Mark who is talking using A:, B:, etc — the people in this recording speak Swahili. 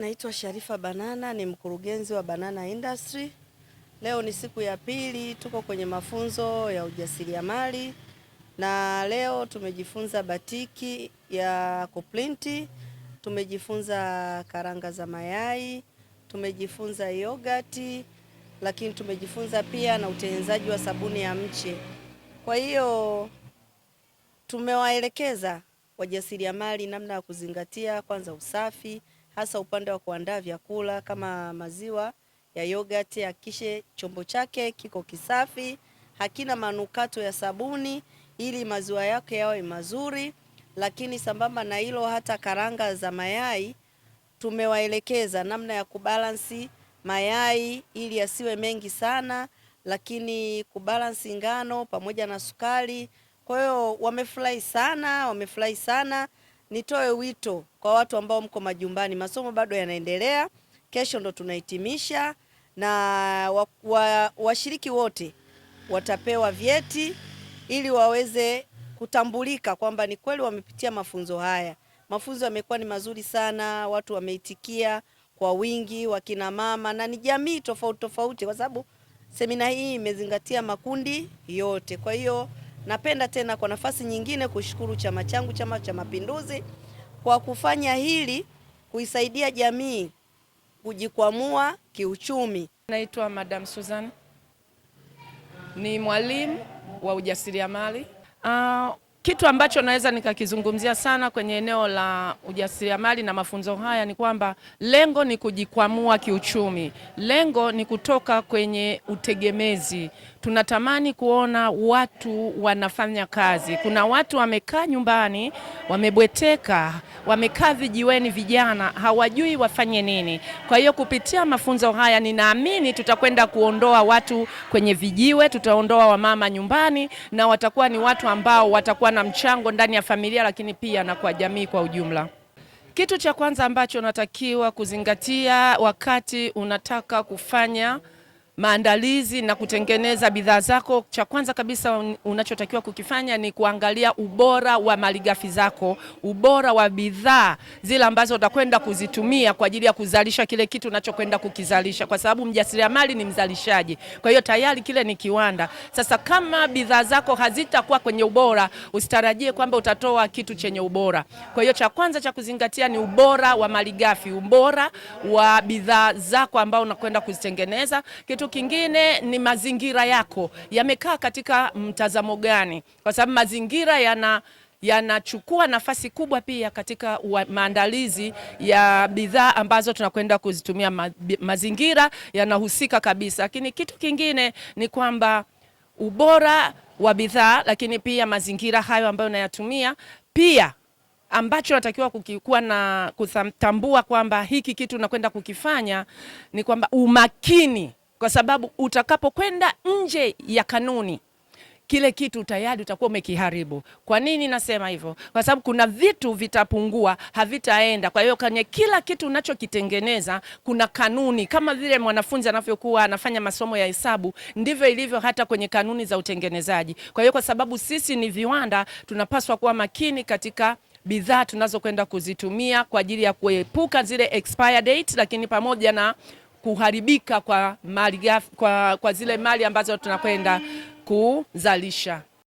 A: Naitwa Sharifa Banana, ni mkurugenzi wa Banana Industry. Leo ni siku ya pili, tuko kwenye mafunzo ya ujasiriamali na leo tumejifunza batiki ya kuprinti, tumejifunza karanga za mayai, tumejifunza yogurt, lakini tumejifunza pia na utengenezaji wa sabuni ya mche. Kwa hiyo tumewaelekeza wajasiriamali namna ya kuzingatia kwanza usafi, hasa upande wa kuandaa vyakula kama maziwa ya yogurt. Hakikishe chombo chake kiko kisafi, hakina manukato ya sabuni ili maziwa yake yawe mazuri. Lakini sambamba na hilo, hata karanga za mayai tumewaelekeza namna ya kubalansi mayai ili yasiwe mengi sana, lakini kubalansi ngano pamoja na sukari. Kwa hiyo wamefurahi sana. Nitoe wito kwa watu ambao mko majumbani, masomo bado yanaendelea, kesho ndo tunahitimisha, na washiriki wote watapewa vyeti ili waweze kutambulika kwamba ni kweli wamepitia mafunzo haya. Mafunzo yamekuwa ni mazuri sana, watu wameitikia kwa wingi, wakina mama na ni jamii tofauti, kwa sababu semina hii imezingatia makundi yote. Kwa hiyo napenda tena kwa nafasi nyingine kushukuru chama changu, Chama cha Mapinduzi, kwa kufanya hili, kuisaidia jamii kujikwamua kiuchumi.
B: Naitwa Madam Susan, ni mwalimu wa ujasiriamali. Kitu ambacho naweza nikakizungumzia sana kwenye eneo la ujasiriamali na mafunzo haya ni kwamba lengo ni kujikwamua kiuchumi. Lengo ni kutoka kwenye utegemezi. Tunatamani kuona watu wanafanya kazi. Kuna watu wamekaa nyumbani, wamebweteka, wamekaa vijiweni, vijana hawajui wafanye nini. Kwa hiyo kupitia mafunzo haya ninaamini tutakwenda kuondoa watu kwenye vijiwe, tutaondoa wamama nyumbani, na watakuwa ni watu ambao watakuwa na mchango ndani ya familia, lakini pia na kwa jamii kwa ujumla. Kitu cha kwanza ambacho unatakiwa kuzingatia wakati unataka kufanya maandalizi na kutengeneza bidhaa zako, cha kwanza kabisa unachotakiwa kukifanya ni kuangalia ubora wa malighafi zako, ubora wa bidhaa zile ambazo utakwenda kuzitumia kwa ajili ya kuzalisha kile kitu unachokwenda kukizalisha, kwa sababu mjasiriamali ni mzalishaji. Kwa hiyo tayari kile ni kiwanda. Sasa kama bidhaa zako hazitakuwa kwenye ubora, usitarajie kwamba utatoa kitu chenye ubora. Kwa hiyo cha kwanza cha kuzingatia ni ubora wa malighafi, ubora wa bidhaa zako ambao unakwenda kuzitengeneza. Kitu kingine ni mazingira yako yamekaa katika mtazamo gani, kwa sababu mazingira yanachukua nafasi kubwa pia katika maandalizi ya bidhaa ambazo tunakwenda kuzitumia. Mazingira yanahusika kabisa. Lakini kitu kingine ni kwamba ubora wa bidhaa, lakini pia mazingira hayo ambayo unayatumia, pia ambacho natakiwa kukikuwa na kutambua kwamba hiki kitu unakwenda kukifanya ni kwamba umakini, kwa sababu utakapokwenda nje ya kanuni, kile kitu tayari utakuwa umekiharibu. Kwa nini nasema hivyo? Kwa sababu kuna vitu vitapungua, havitaenda. Kwa hiyo kwenye kila kitu unachokitengeneza kuna kanuni. Kama vile mwanafunzi anavyokuwa anafanya masomo ya hesabu, ndivyo ilivyo hata kwenye kanuni za utengenezaji. Kwa hiyo kwa sababu sisi ni viwanda, tunapaswa kuwa makini katika bidhaa tunazokwenda kuzitumia kwa ajili ya kuepuka zile expire date, lakini pamoja na kuharibika kwa mali, kwa zile mali ambazo tunakwenda kuzalisha.